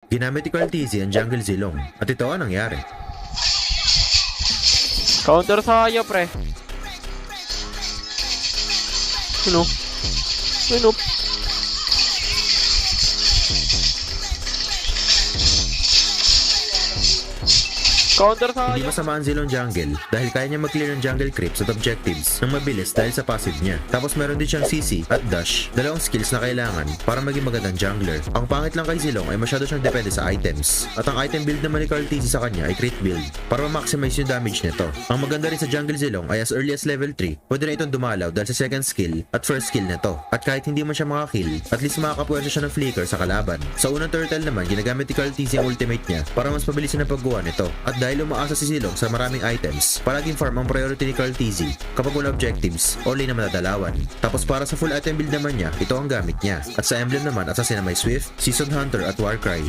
ginamit ni Carl TZ ang Jungle Zilong at ito ang nangyari. Counter tayo, pre. Sino? Sino? Counter Hindi tayo. masama ang Zilong jungle dahil kaya niya mag-clear ng jungle creeps at objectives ng mabilis dahil sa passive niya. Tapos meron din siyang CC at Dash, dalawang skills na kailangan para maging magandang jungler. Ang pangit lang kay Zilong ay masyado siyang depende sa items. At ang item build naman ni Carl TZ sa kanya ay crit build para ma-maximize yung damage nito. Ang maganda rin sa jungle Zilong ay as early as level 3, pwede na itong dumalaw dahil sa second skill at first skill nito. At kahit hindi man siya makakill, at least makakapuwersa siya ng flicker sa kalaban. Sa unang turtle naman, ginagamit ni Carl TZ ang ultimate niya para mas pabilisin ang paggawa nito. At dahil umaasa si Zilong sa maraming items, palaging farm ang priority ni Carl TZ. Kapag wala objectives, all lane na madadalawan. Tapos para sa full item build naman niya, ito ang gamit niya. At sa emblem naman, assassin na may Swift, Seasoned Hunter at Warcry.